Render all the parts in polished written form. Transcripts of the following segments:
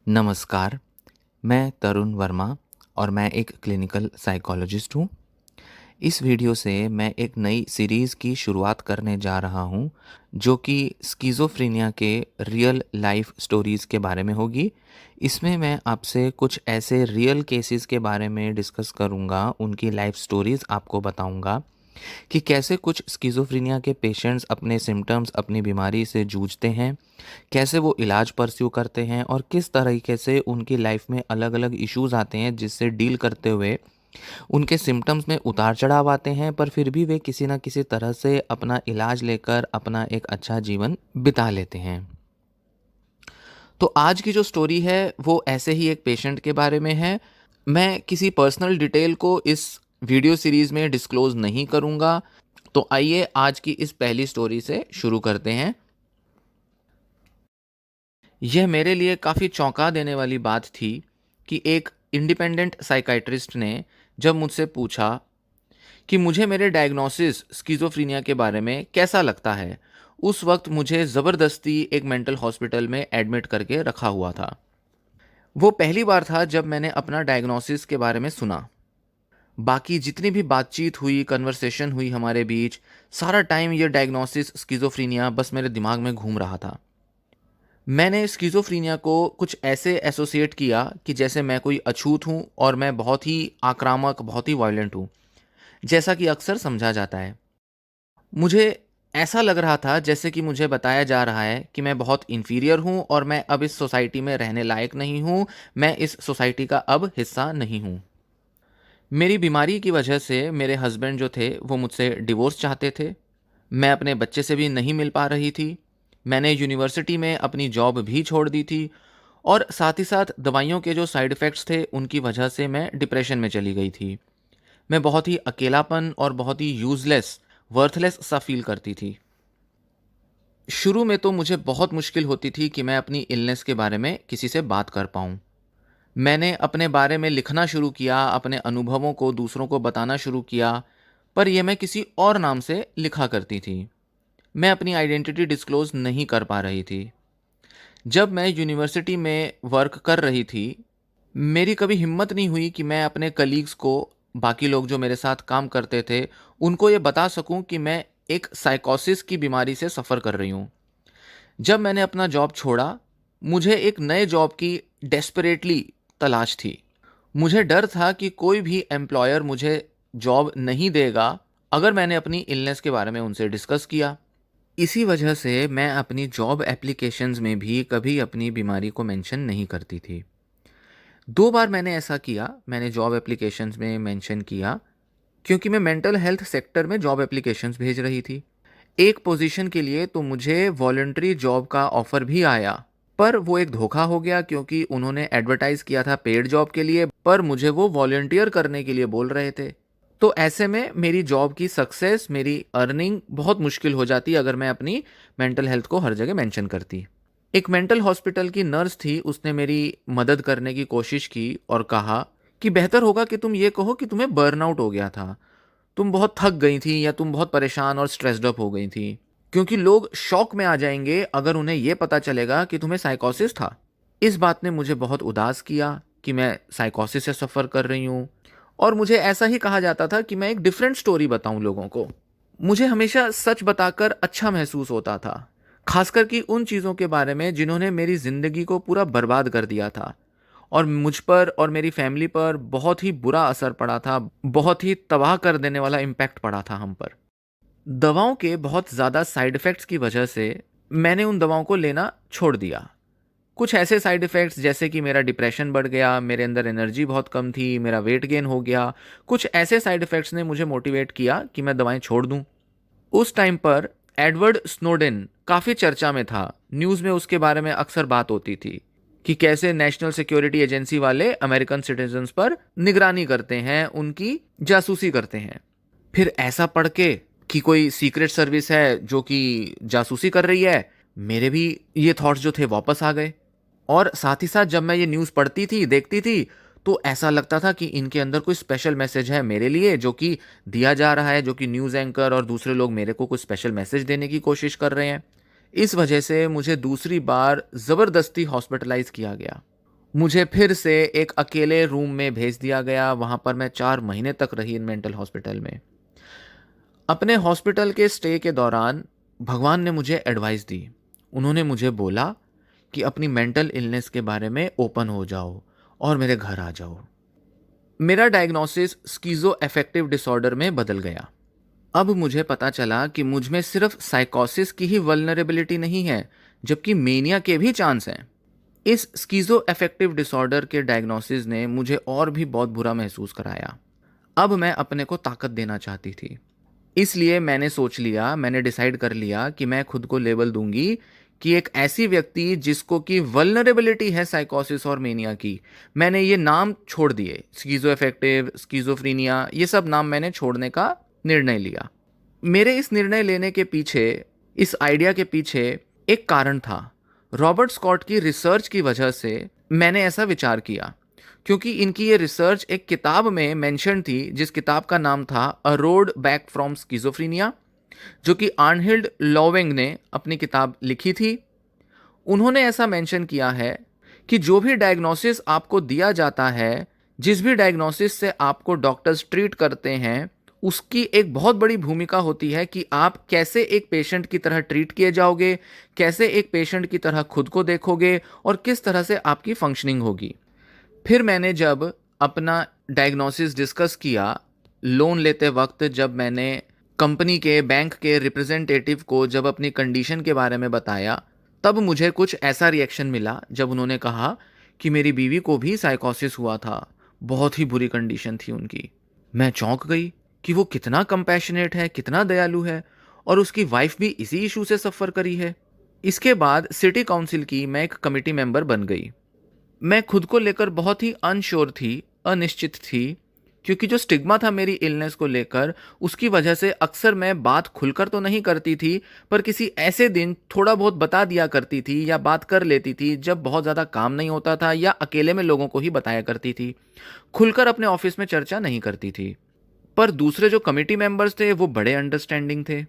नमस्कार, मैं तरुण वर्मा और मैं एक क्लिनिकल साइकोलॉजिस्ट हूँ। इस वीडियो से मैं एक नई सीरीज़ की शुरुआत करने जा रहा हूँ, जो कि स्किज़ोफ्रेनिया के रियल लाइफ़ स्टोरीज़ के बारे में होगी। इसमें मैं आपसे कुछ ऐसे रियल केसेस के बारे में डिस्कस करूँगा, उनकी लाइफ़ स्टोरीज़ आपको बताऊँगा कि कैसे कुछ स्किज़ोफ्रेनिया के पेशेंट्स अपने सिम्पटम्स, अपनी बीमारी से जूझते हैं, कैसे वो इलाज परस्यू करते हैं और किस तरीके से उनकी लाइफ में अलग-अलग इश्यूज़ आते हैं जिससे डील करते हुए उनके सिम्पटम्स में उतार-चढ़ाव आते हैं, पर फिर भी वे किसी न किसी तरह से अपना इलाज लेकर अपना एक अच्छा जीवन बिता लेते हैं। तो आज की जो स्टोरी है वो ऐसे ही एक पेशेंट के बारे में है। मैं किसी पर्सनल डिटेल को इस वीडियो सीरीज़ में डिस्क्लोज़ नहीं करूँगा। तो आइए आज की इस पहली स्टोरी से शुरू करते हैं। यह मेरे लिए काफ़ी चौंका देने वाली बात थी कि एक इंडिपेंडेंट साइकियाट्रिस्ट ने जब मुझसे पूछा कि मुझे मेरे डायग्नोसिस स्किज़ोफ्रेनिया के बारे में कैसा लगता है, उस वक्त मुझे ज़बरदस्ती एक मेंटल हॉस्पिटल में एडमिट करके रखा हुआ था। वो पहली बार था जब मैंने अपना डायग्नोसिस के बारे में सुना। बाकी जितनी भी बातचीत हुई, कन्वर्सेशन हुई हमारे बीच, सारा टाइम ये डायग्नोसिस स्किज़ोफ्रेनिया बस मेरे दिमाग में घूम रहा था। मैंने स्किज़ोफ्रेनिया को कुछ ऐसे एसोसिएट किया कि जैसे मैं कोई अछूत हूँ और मैं बहुत ही आक्रामक, बहुत ही वायलेंट हूँ, जैसा कि अक्सर समझा जाता है। मुझे ऐसा लग रहा था जैसे कि मुझे बताया जा रहा है कि मैं बहुत इन्फीरियर हूँ और मैं अब इस सोसाइटी में रहने लायक नहीं हूँ, मैं इस सोसाइटी का अब हिस्सा नहीं हूँ। मेरी बीमारी की वजह से मेरे हस्बैंड जो थे वो मुझसे डिवोर्स चाहते थे। मैं अपने बच्चे से भी नहीं मिल पा रही थी। मैंने यूनिवर्सिटी में अपनी जॉब भी छोड़ दी थी और साथ ही साथ दवाइयों के जो साइड इफ़ेक्ट्स थे उनकी वजह से मैं डिप्रेशन में चली गई थी। मैं बहुत ही अकेलापन और बहुत ही यूज़लेस, वर्थलेस सा फ़ील करती थी। शुरू में तो मुझे बहुत मुश्किल होती थी कि मैं अपनी इलनेस के बारे में किसी से बात कर पाऊँ। मैंने अपने बारे में लिखना शुरू किया, अपने अनुभवों को दूसरों को बताना शुरू किया, पर यह मैं किसी और नाम से लिखा करती थी। मैं अपनी आइडेंटिटी डिस्क्लोज़ नहीं कर पा रही थी। जब मैं यूनिवर्सिटी में वर्क कर रही थी, मेरी कभी हिम्मत नहीं हुई कि मैं अपने कलीग्स को, बाकी लोग जो मेरे साथ काम करते थे, उनको ये बता सकूं कि मैं एक साइकोसिस की बीमारी से सफ़र कर रही हूँ। जब मैंने अपना जॉब छोड़ा, मुझे एक नए जॉब की डेस्परेटली तलाश थी। मुझे डर था कि कोई भी एम्प्लॉयर मुझे जॉब नहीं देगा अगर मैंने अपनी इलनेस के बारे में उनसे डिस्कस किया। इसी वजह से मैं अपनी जॉब एप्लीकेशंस में भी कभी अपनी बीमारी को मेंशन नहीं करती थी। 2 बार मैंने ऐसा किया, मैंने जॉब एप्लीकेशंस में मेंशन किया क्योंकि मैं मेंटल हेल्थ सेक्टर में जॉब एप्लीकेशंस भेज रही थी। एक पोजीशन के लिए तो मुझे वॉलंटरी जॉब का ऑफर भी आया, पर वो एक धोखा हो गया क्योंकि उन्होंने एडवर्टाइज किया था पेड जॉब के लिए, पर मुझे वो वॉलंटियर करने के लिए बोल रहे थे। तो ऐसे में मेरी जॉब की सक्सेस, मेरी अर्निंग बहुत मुश्किल हो जाती अगर मैं अपनी मेंटल हेल्थ को हर जगह मेंशन करती। एक मेंटल हॉस्पिटल की नर्स थी, उसने मेरी मदद करने की कोशिश की और कहा कि बेहतर होगा कि तुम ये कहो कि तुम्हें बर्नआउट हो गया था, तुम बहुत थक गई थी या तुम बहुत परेशान और स्ट्रेस्ड अप हो गई थी, क्योंकि लोग शॉक में आ जाएंगे अगर उन्हें यह पता चलेगा कि तुम्हें साइकोसिस था। इस बात ने मुझे बहुत उदास किया कि मैं साइकोसिस से सफ़र कर रही हूँ और मुझे ऐसा ही कहा जाता था कि मैं एक डिफरेंट स्टोरी बताऊं लोगों को। मुझे हमेशा सच बताकर अच्छा महसूस होता था, खासकर कि उन चीज़ों के बारे में जिन्होंने मेरी ज़िंदगी को पूरा बर्बाद कर दिया था और मुझ पर और मेरी फैमिली पर बहुत ही बुरा असर पड़ा था, बहुत ही तबाह कर देने वाला इम्पैक्ट पड़ा था हम पर। दवाओं के बहुत ज़्यादा साइड इफ़ेक्ट्स की वजह से मैंने उन दवाओं को लेना छोड़ दिया। कुछ ऐसे साइड इफ़ेक्ट्स जैसे कि मेरा डिप्रेशन बढ़ गया, मेरे अंदर एनर्जी बहुत कम थी, मेरा वेट गेन हो गया। कुछ ऐसे साइड इफ़ेक्ट्स ने मुझे मोटिवेट किया कि मैं दवाएं छोड़ दूं। उस टाइम पर एडवर्ड स्नोडेन काफ़ी चर्चा में था। न्यूज़ में उसके बारे में अक्सर बात होती थी कि कैसे नेशनल सिक्योरिटी एजेंसी वाले अमेरिकन सिटीजन्स पर निगरानी करते हैं, उनकी जासूसी करते हैं। फिर ऐसा पढ़ के कि कोई सीक्रेट सर्विस है जो कि जासूसी कर रही है, मेरे भी ये थॉट्स जो थे वापस आ गए। और साथ ही साथ जब मैं ये न्यूज़ पढ़ती थी, देखती थी, तो ऐसा लगता था कि इनके अंदर कोई स्पेशल मैसेज है मेरे लिए जो कि दिया जा रहा है, जो कि न्यूज़ एंकर और दूसरे लोग मेरे को कुछ स्पेशल मैसेज देने की कोशिश कर रहे हैं। इस वजह से मुझे दूसरी बार ज़बरदस्ती हॉस्पिटलाइज किया गया मुझे फिर से एक अकेले रूम में भेज दिया गया। वहाँ पर मैं 4 महीने तक रही इन मेंटल हॉस्पिटल में। अपने हॉस्पिटल के स्टे के दौरान भगवान ने मुझे एडवाइस दी। उन्होंने मुझे बोला कि अपनी मेंटल इलनेस के बारे में ओपन हो जाओ और मेरे घर आ जाओ। मेरा डायग्नोसिस स्कीज़ो अफेक्टिव डिसऑर्डर में बदल गया। अब मुझे पता चला कि मुझ में सिर्फ साइकोसिस की ही वल्नरेबिलिटी नहीं है, जबकि मेनिया के भी चांस हैं। इस स्कीज़ो अफेक्टिव डिसऑर्डर के डायग्नोसिस ने मुझे और भी बहुत बुरा महसूस कराया। अब मैं अपने को ताकत देना चाहती थी। इसलिए मैंने डिसाइड कर लिया कि मैं खुद को लेबल दूंगी कि एक ऐसी व्यक्ति जिसको कि वल्नरेबिलिटी है साइकोसिस और मेनिया की। मैंने ये नाम छोड़ दिए, स्कीज़ो अफेक्टिव, स्कीज़ोफ्रीनिया, ये सब नाम मैंने छोड़ने का निर्णय लिया। मेरे इस निर्णय लेने के पीछे, इस आइडिया के पीछे एक कारण था। रॉबर्ट स्कॉट की रिसर्च की वजह से मैंने ऐसा विचार किया, क्योंकि इनकी ये रिसर्च एक किताब में मेंशन थी, जिस किताब का नाम था अ रोड बैक फ्रॉम स्किज़ोफ्रेनिया, जो कि आर्नहिल्ड लॉवेंग ने अपनी किताब लिखी थी। उन्होंने ऐसा मेंशन किया है कि जो भी डायग्नोसिस आपको दिया जाता है, जिस भी डायग्नोसिस से आपको डॉक्टर्स ट्रीट करते हैं, उसकी एक बहुत बड़ी भूमिका होती है कि आप कैसे एक पेशेंट की तरह ट्रीट किए जाओगे, कैसे एक पेशेंट की तरह खुद को देखोगे और किस तरह से आपकी फंक्शनिंग होगी। फिर मैंने जब अपना डायग्नोसिस डिस्कस किया, लोन लेते वक्त जब मैंने कंपनी के, बैंक के रिप्रेजेंटेटिव को जब अपनी कंडीशन के बारे में बताया, तब मुझे कुछ ऐसा रिएक्शन मिला जब उन्होंने कहा कि मेरी बीवी को भी साइकोसिस हुआ था, बहुत ही बुरी कंडीशन थी उनकी। मैं चौंक गई कि वो कितना कंपैशनेट है, कितना दयालु है, और उसकी वाइफ भी इसी इशू से सफ़र करी है। इसके बाद सिटी काउंसिल की मैं एक कमेटी मेंबर बन गई। मैं खुद को लेकर बहुत ही अनश्योर थी, अनिश्चित थी, क्योंकि जो स्टिग्मा था मेरी इलनेस को लेकर, उसकी वजह से अक्सर मैं बात खुलकर तो नहीं करती थी, पर किसी ऐसे दिन थोड़ा बहुत बता दिया करती थी या बात कर लेती थी जब बहुत ज़्यादा काम नहीं होता था, या अकेले में लोगों को ही बताया करती थी। खुलकर अपने ऑफिस में चर्चा नहीं करती थी। पर दूसरे जो कमेटी मेंबर्स थे वो बड़े अंडरस्टैंडिंग थे।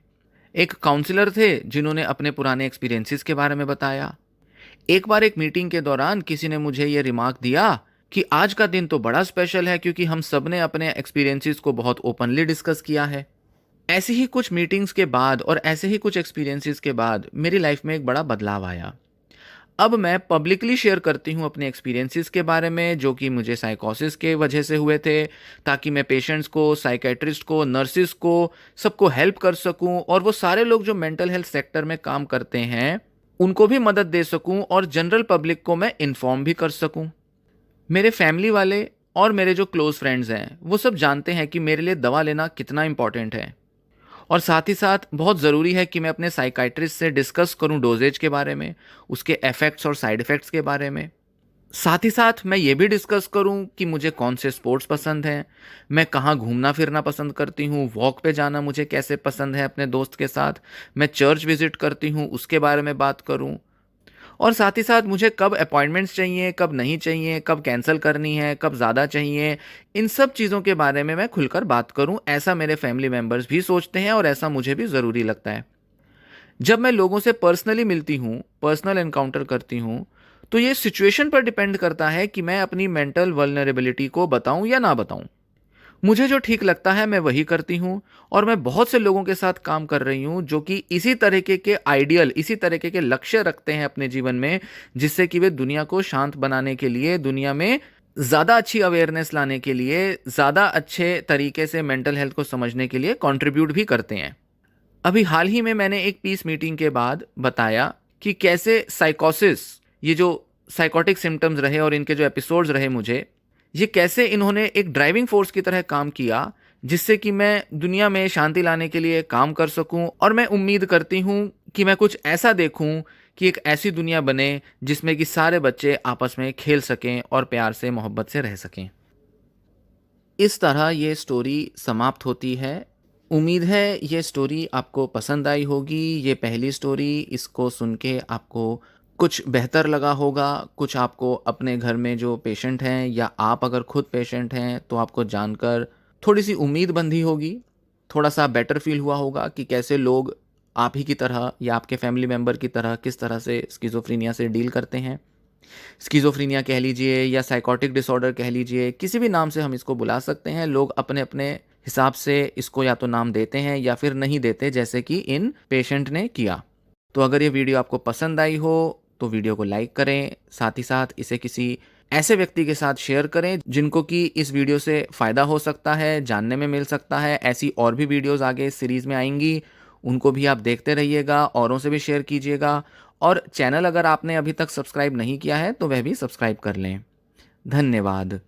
एक काउंसलर थे जिन्होंने अपने पुराने एक्सपीरियंसेस के बारे में बताया। एक बार एक मीटिंग के दौरान किसी ने मुझे ये रिमार्क दिया कि आज का दिन तो बड़ा स्पेशल है, क्योंकि हम सब ने अपने एक्सपीरियंसेस को बहुत ओपनली डिस्कस किया है। ऐसी ही कुछ मीटिंग्स के बाद और ऐसे ही कुछ एक्सपीरियंसेस के बाद मेरी लाइफ में एक बड़ा बदलाव आया। अब मैं पब्लिकली शेयर करती हूँ अपने एक्सपीरियंसेस के बारे में, जो कि मुझे साइकोसिस के वजह से हुए थे, ताकि मैं पेशेंट्स को, साइकेट्रिस्ट को, नर्सिस को, सबको हेल्प कर सकूं, और वो सारे लोग जो मेंटल हेल्थ सेक्टर में काम करते हैं उनको भी मदद दे सकूं, और जनरल पब्लिक को मैं इन्फॉर्म भी कर सकूं। मेरे फैमिली वाले और मेरे जो क्लोज फ्रेंड्स हैं वो सब जानते हैं कि मेरे लिए दवा लेना कितना इम्पॉर्टेंट है, और साथ ही साथ बहुत ज़रूरी है कि मैं अपने साइकाइट्रिस्ट से डिस्कस करूं डोजेज के बारे में, उसके इफ़ेक्ट्स और साइड इफ़ेक्ट्स के बारे में। साथ ही साथ मैं ये भी डिस्कस करूं कि मुझे कौन से स्पोर्ट्स पसंद हैं, मैं कहाँ घूमना फिरना पसंद करती हूँ, वॉक पे जाना मुझे कैसे पसंद है अपने दोस्त के साथ, मैं चर्च विज़िट करती हूँ उसके बारे में बात करूँ, और साथ ही साथ मुझे कब अपॉइंटमेंट्स चाहिए, कब नहीं चाहिए, कब कैंसिल करनी है, कब ज़्यादा चाहिए, इन सब चीज़ों के बारे में मैं खुलकर बात करूं। ऐसा मेरे फैमिली मेम्बर्स भी सोचते हैं और ऐसा मुझे भी ज़रूरी लगता है। जब मैं लोगों से पर्सनली मिलती हूँ, पर्सनल एनकाउंटर करती हूँ, तो ये सिचुएशन पर डिपेंड करता है कि मैं अपनी मेंटल वल्नरेबिलिटी को बताऊं या ना बताऊं। मुझे जो ठीक लगता है मैं वही करती हूँ, और मैं बहुत से लोगों के साथ काम कर रही हूँ जो कि इसी तरीके के आइडियल, इसी तरीके के लक्ष्य रखते हैं अपने जीवन में, जिससे कि वे दुनिया को शांत बनाने के लिए, दुनिया में ज़्यादा अच्छी अवेयरनेस लाने के लिए, ज़्यादा अच्छे तरीके से मेंटल हेल्थ को समझने के लिए कंट्रीब्यूट भी करते हैं। अभी हाल ही में मैंने एक पीस मीटिंग के बाद बताया कि कैसे साइकोसिस, ये जो साइकोटिक सिम्टम्स रहे और इनके जो एपिसोड्स रहे मुझे, ये कैसे इन्होंने एक ड्राइविंग फोर्स की तरह काम किया, जिससे कि मैं दुनिया में शांति लाने के लिए काम कर सकूं, और मैं उम्मीद करती हूं कि मैं कुछ ऐसा देखूं कि एक ऐसी दुनिया बने जिसमें कि सारे बच्चे आपस में खेल सकें और प्यार से, मोहब्बत से रह सकें। इस तरह ये स्टोरी समाप्त होती है। उम्मीद है ये स्टोरी आपको पसंद आई होगी। ये पहली स्टोरी, इसको सुन के आपको कुछ बेहतर लगा होगा, कुछ आपको अपने घर में जो पेशेंट हैं, या आप अगर खुद पेशेंट हैं तो आपको जानकर थोड़ी सी उम्मीद बंधी होगी, थोड़ा सा बेटर फील हुआ होगा कि कैसे लोग आप ही की तरह या आपके फैमिली मेम्बर की तरह किस तरह से स्किज़ोफ्रेनिया से डील करते हैं। स्किज़ोफ्रेनिया कह लीजिए या साइकोटिक डिसऑर्डर कह लीजिए, किसी भी नाम से हम इसको बुला सकते हैं। लोग अपने-अपने हिसाब से इसको या तो नाम देते हैं या फिर नहीं देते, जैसे कि इन पेशेंट ने किया। तो अगर ये वीडियो आपको पसंद आई हो, तो वीडियो को लाइक करें, साथ ही साथ इसे किसी ऐसे व्यक्ति के साथ शेयर करें जिनको कि इस वीडियो से फ़ायदा हो सकता है, जानने में मिल सकता है। ऐसी और भी वीडियोज़ आगे इस सीरीज़ में आएँगी, उनको भी आप देखते रहिएगा, औरों से भी शेयर कीजिएगा। और चैनल अगर आपने अभी तक सब्सक्राइब नहीं किया है, तो वह भी सब्सक्राइब कर लें। धन्यवाद।